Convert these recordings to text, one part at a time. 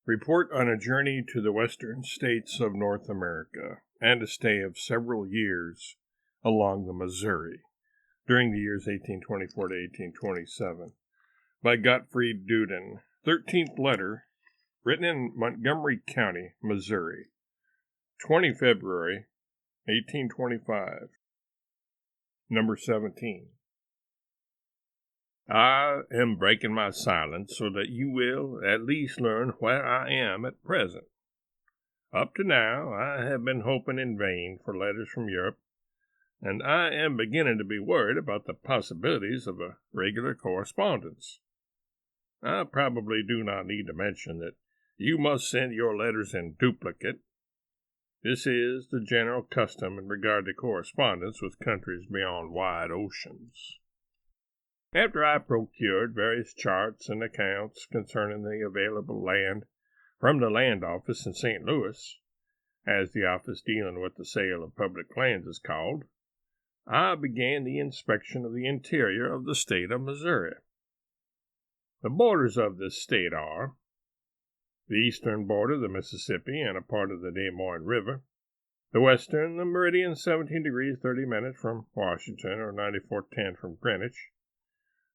Report on a journey to the western states of North America and a stay of several years along the Missouri during the years 1824 to 1827 by Gottfried Duden. 13th letter, written in Montgomery County, Missouri, 20 February, 1825. Number 17. I am breaking my silence so that you will at least learn where I am at present. Up to now, I have been hoping in vain for letters from Europe, and I am beginning to be worried about the possibilities of a regular correspondence. I probably do not need to mention that you must send your letters in duplicate. This is the general custom in regard to correspondence with countries beyond wide oceans. After I procured various charts and accounts concerning the available land from the land office in St. Louis, as the office dealing with the sale of public lands is called, I began the inspection of the interior of the state of Missouri. The borders of this state are the eastern border, the Mississippi, and a part of the Des Moines River; the western, the meridian 17 degrees 30 minutes from Washington, or 94:10 from Greenwich.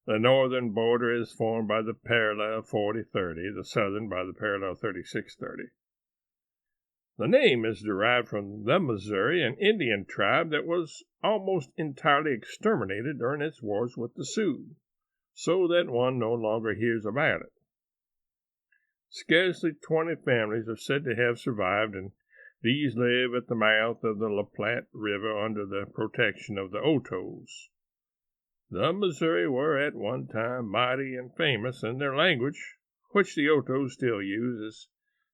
The northern border is formed by the parallel 40-30, the southern by the parallel 36-30. The name is derived from the Missouri, an Indian tribe that was almost entirely exterminated during its wars with the Sioux, so that one no longer hears about it. Scarcely 20 families are said to have survived, and these live at the mouth of the La Platte River under the protection of the Otos. The Missouri were at one time mighty and famous, and their language, which the Otos still use, is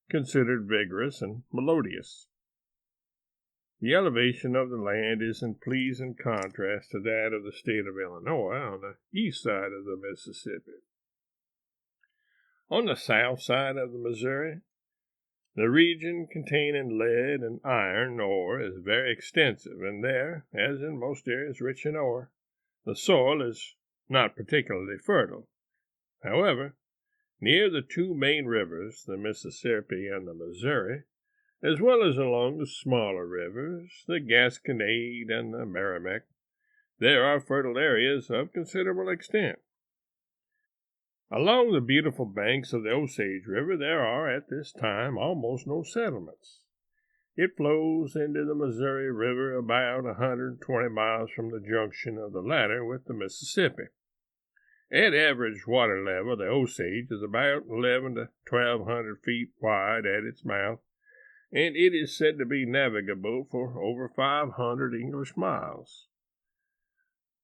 considered vigorous and melodious. The elevation of the land is in pleasing contrast to that of the state of Illinois on the east side of the Mississippi. On the south side of the Missouri, the region containing lead and iron ore is very extensive, and there, as in most areas rich in ore, the soil is not particularly fertile. However, near the two main rivers, the Mississippi and the Missouri, as well as along the smaller rivers, the Gasconade and the Merrimack, there are fertile areas of considerable extent. Along the beautiful banks of the Osage River there are at this time almost no settlements. It flows into the Missouri River about 120 miles from the junction of the latter with the Mississippi. At average water level, the Osage is about 11 to 1,200 feet wide at its mouth, and it is said to be navigable for over 500 English miles.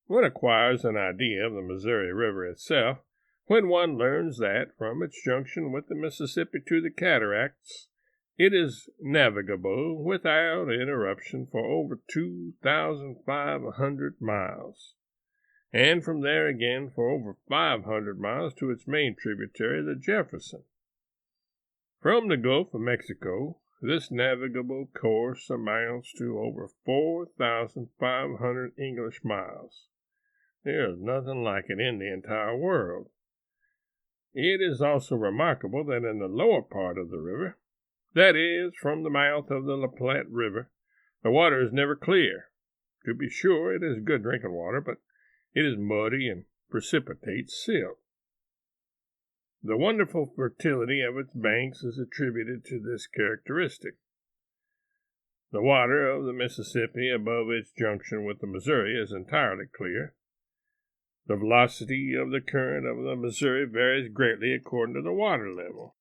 One acquires an idea of the Missouri River itself when one learns that, from its junction with the Mississippi to the cataracts, it is navigable without interruption for over 2,500 miles, and from there again for over 500 miles to its main tributary, the Jefferson. From the Gulf of Mexico, this navigable course amounts to over 4,500 English miles. There is nothing like it in the entire world. It is also remarkable that in the lower part of the river, that is, from the mouth of the La Platte River, the water is never clear. To be sure, it is good drinking water, but it is muddy and precipitates silt. The wonderful fertility of its banks is attributed to this characteristic. The water of the Mississippi above its junction with the Missouri is entirely clear. The velocity of the current of the Missouri varies greatly according to the water level.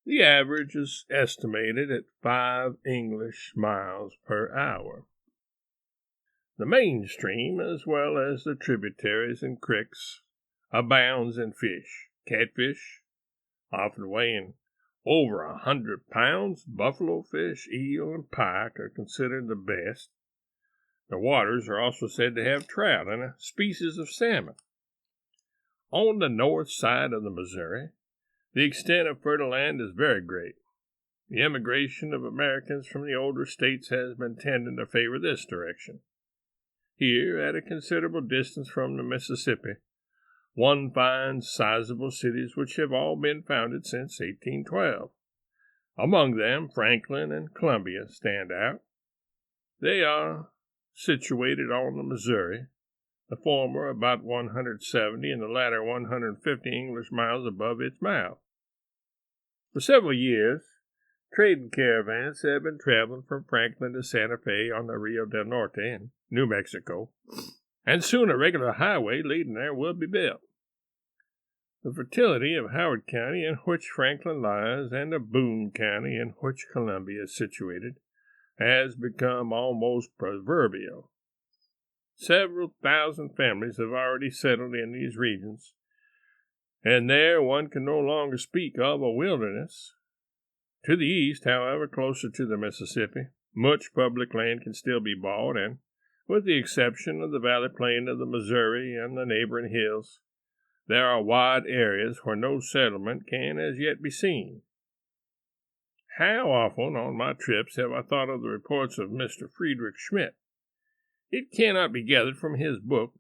The average is estimated at 5 English miles per hour. The main stream, as well as the tributaries and creeks, abounds in fish. Catfish, often weighing over 100 pounds, buffalo fish, eel, and pike are considered the best. The waters are also said to have trout and a species of salmon. On the north side of the Missouri, the extent of fertile land is very great. The emigration of Americans from the older states has been tending to favor this direction. Here, at a considerable distance from the Mississippi, one finds sizable cities which have all been founded since 1812. Among them, Franklin and Columbia stand out. They are situated on the Missouri, the former about 170 and the latter 150 English miles above its mouth. For several years, trading caravans have been traveling from Franklin to Santa Fe on the Rio del Norte in New Mexico, and soon a regular highway leading there will be built. The fertility of Howard County, in which Franklin lies, and of Boone County, in which Columbia is situated, has become almost proverbial. Several thousand families have already settled in these regions, and there one can no longer speak of a wilderness. To the east, however, closer to the Mississippi, much public land can still be bought, and, with the exception of the valley plain of the Missouri and the neighboring hills, there are wide areas where no settlement can as yet be seen. How often on my trips have I thought of the reports of Mr. Friedrich Schmidt? It cannot be gathered from his book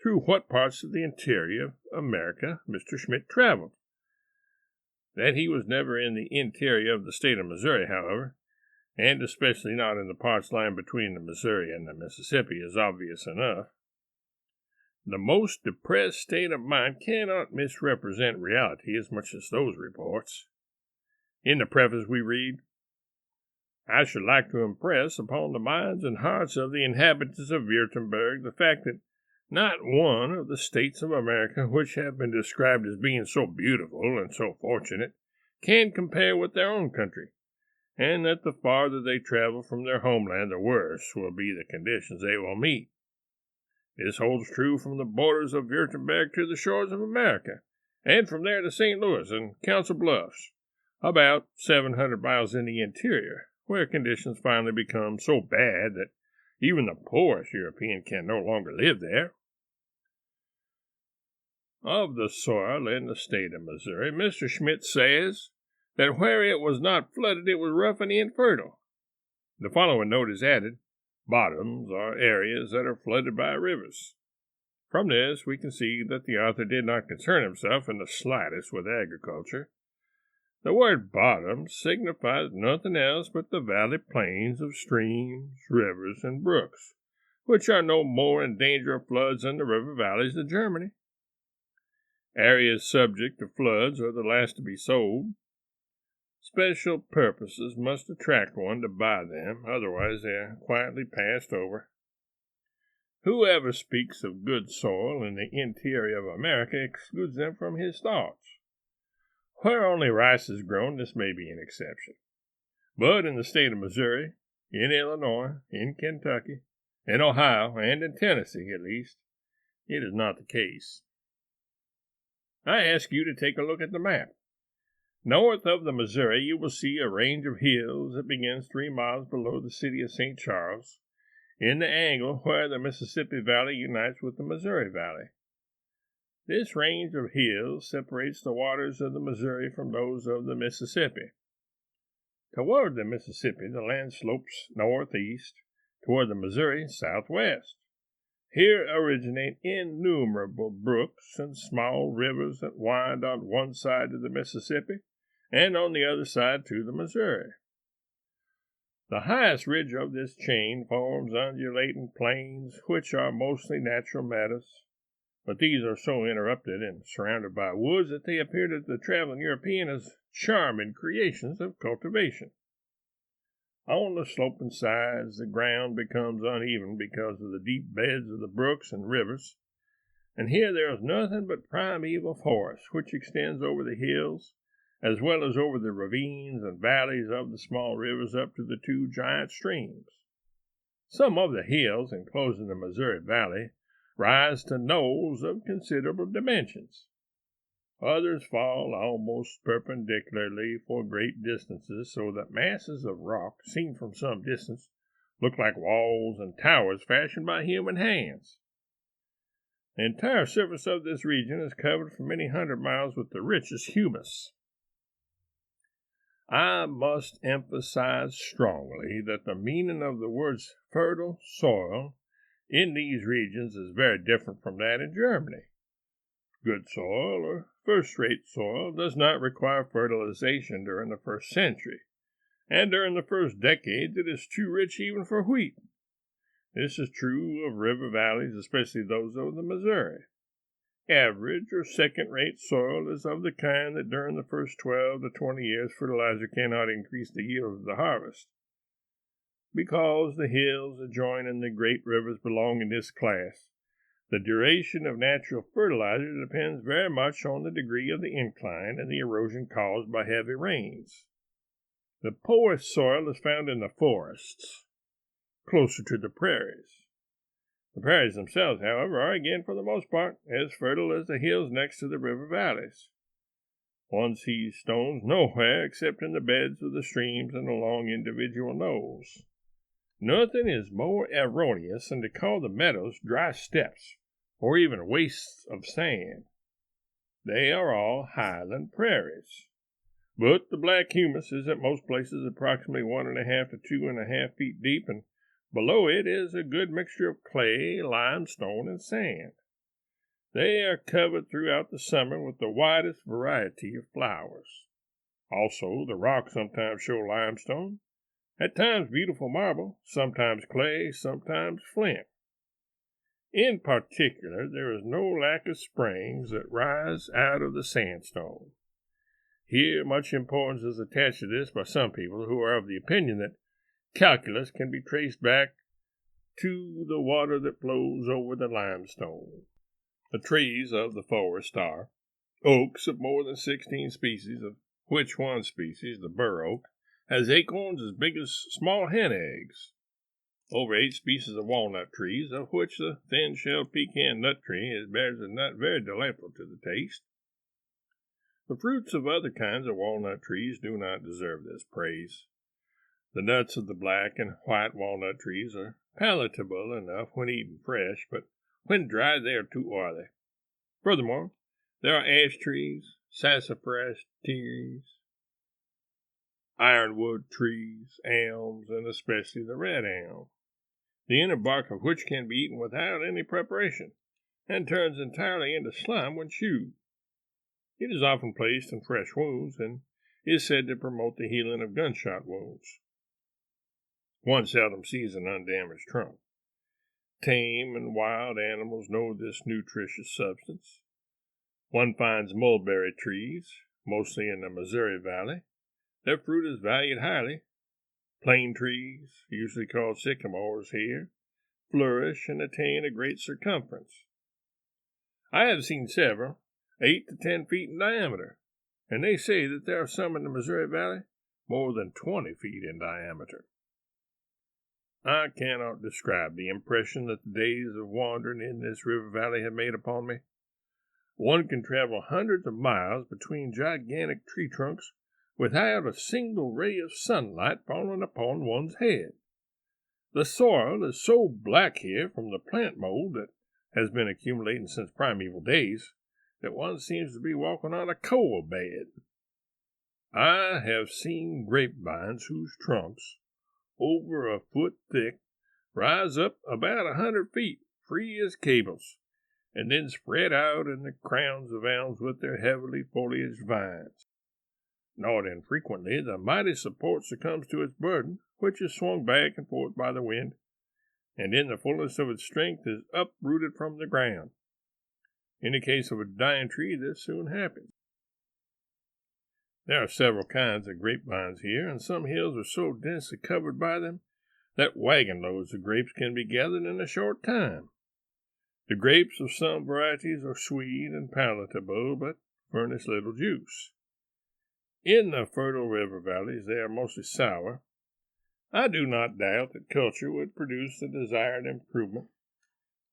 through what parts of the interior of America Mr. Schmidt traveled. That he was never in the interior of the state of Missouri, however, and especially not in the parts lying between the Missouri and the Mississippi, is obvious enough. The most depressed state of mind cannot misrepresent reality as much as those reports. In the preface we read, "I should like to impress upon the minds and hearts of the inhabitants of Württemberg the fact that not one of the states of America which have been described as being so beautiful and so fortunate can compare with their own country, and that the farther they travel from their homeland the worse will be the conditions they will meet. This holds true from the borders of Württemberg to the shores of America, and from there to St. Louis and Council Bluffs, about 700 miles in the interior, where conditions finally become so bad that even the poorest European can no longer live there." Of the soil in the state of Missouri, Mr. Schmidt says that where it was not flooded it was rough and infertile. The following note is added: "Bottoms are areas that are flooded by rivers." From this we can see that the author did not concern himself in the slightest with agriculture. The word bottom signifies nothing else but the valley plains of streams, rivers, and brooks, which are no more in danger of floods than the river valleys of Germany. Areas subject to floods are the last to be sold. Special purposes must attract one to buy them, otherwise they are quietly passed over. Whoever speaks of good soil in the interior of America excludes them from his thoughts. Where only rice is grown, this may be an exception. But in the state of Missouri, in Illinois, in Kentucky, in Ohio, and in Tennessee, at least, it is not the case. I ask you to take a look at the map. North of the Missouri, you will see a range of hills that begins 3 miles below the city of St. Charles, in the angle where the Mississippi Valley unites with the Missouri Valley. This range of hills separates the waters of the Missouri from those of the Mississippi. Toward the Mississippi, the land slopes northeast, toward the Missouri, southwest. Here originate innumerable brooks and small rivers that wind on one side to the Mississippi and on the other side to the Missouri. The highest ridge of this chain forms undulating plains, which are mostly natural meadows, but these are so interrupted and surrounded by woods that they appear to the traveling European as charming creations of cultivation. On the sloping sides, the ground becomes uneven because of the deep beds of the brooks and rivers, and here there is nothing but primeval forest, which extends over the hills, as well as over the ravines and valleys of the small rivers up to the 2 giant streams. Some of the hills enclosing the Missouri Valley rise to knolls of considerable dimensions. Others fall almost perpendicularly for great distances, so that masses of rock, seen from some distance, look like walls and towers fashioned by human hands. The entire surface of this region is covered for many hundred miles with the richest humus. I must emphasize strongly that the meaning of the words fertile soil in these regions is very different from that in Germany. Good soil, or first-rate soil, does not require fertilization during the first century, and during the first decades it is too rich even for wheat. This is true of river valleys, especially those of the Missouri. Average or second-rate soil is of the kind that during the first 12 to 20 years fertilizer cannot increase the yield of the harvest. Because the hills adjoining the great rivers belong in this class, the duration of natural fertilizer depends very much on the degree of the incline and the erosion caused by heavy rains. The poorest soil is found in the forests, closer to the prairies. The prairies themselves, however, are again for the most part as fertile as the hills next to the river valleys. One sees stones nowhere except in the beds of the streams and along individual knolls. Nothing is more erroneous than to call the meadows dry steppes, or even wastes of sand. They are all highland prairies. But the black humus is at most places approximately 1.5 to 2.5 feet deep, and below it is a good mixture of clay, limestone, and sand. They are covered throughout the summer with the widest variety of flowers. Also, the rocks sometimes show limestone, at times beautiful marble, sometimes clay, sometimes flint. In particular, there is no lack of springs that rise out of the sandstone. Here, much importance is attached to this by some people who are of the opinion that calculus can be traced back to the water that flows over the limestone. The trees of the forest are oaks of more than 16 species, of which one species, the bur oak, has acorns as big as small hen eggs. Over 8 species of walnut trees, of which the thin-shelled pecan nut tree bears a nut very delightful to the taste. The fruits of other kinds of walnut trees do not deserve this praise. The nuts of the black and white walnut trees are palatable enough when eaten fresh, but when dry they are too oily. Furthermore, there are ash trees, sassafras trees, ironwood trees, elms, and especially the red elm, the inner bark of which can be eaten without any preparation, and turns entirely into slime when chewed. It is often placed in fresh wounds, and is said to promote the healing of gunshot wounds. One seldom sees an undamaged trunk. Tame and wild animals know this nutritious substance. One finds mulberry trees, mostly in the Missouri Valley. Their fruit is valued highly. Plane trees, usually called sycamores here, flourish and attain a great circumference. I have seen several, 8 to 10 feet in diameter, and they say that there are some in the Missouri Valley more than 20 feet in diameter. I cannot describe the impression that the days of wandering in this river valley have made upon me. One can travel hundreds of miles between gigantic tree trunks without a single ray of sunlight falling upon one's head. The soil is so black here from the plant mold that has been accumulating since primeval days that one seems to be walking on a coal bed. I have seen grapevines whose trunks, over a foot thick, rise up about 100 feet, free as cables, and then spread out in the crowns of elms with their heavily foliaged vines. Not infrequently, the mighty support succumbs to its burden, which is swung back and forth by the wind, and in the fullness of its strength is uprooted from the ground. In the case of a dying tree, this soon happens. There are several kinds of grapevines here, and some hills are so densely covered by them that wagon loads of grapes can be gathered in a short time. The grapes of some varieties are sweet and palatable, but furnish little juice. In the fertile river valleys they are mostly sour. I do not doubt that culture would produce the desired improvement.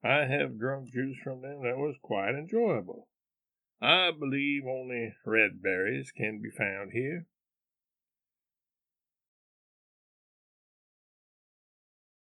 I have drunk juice from them that was quite enjoyable. I believe only red berries can be found here,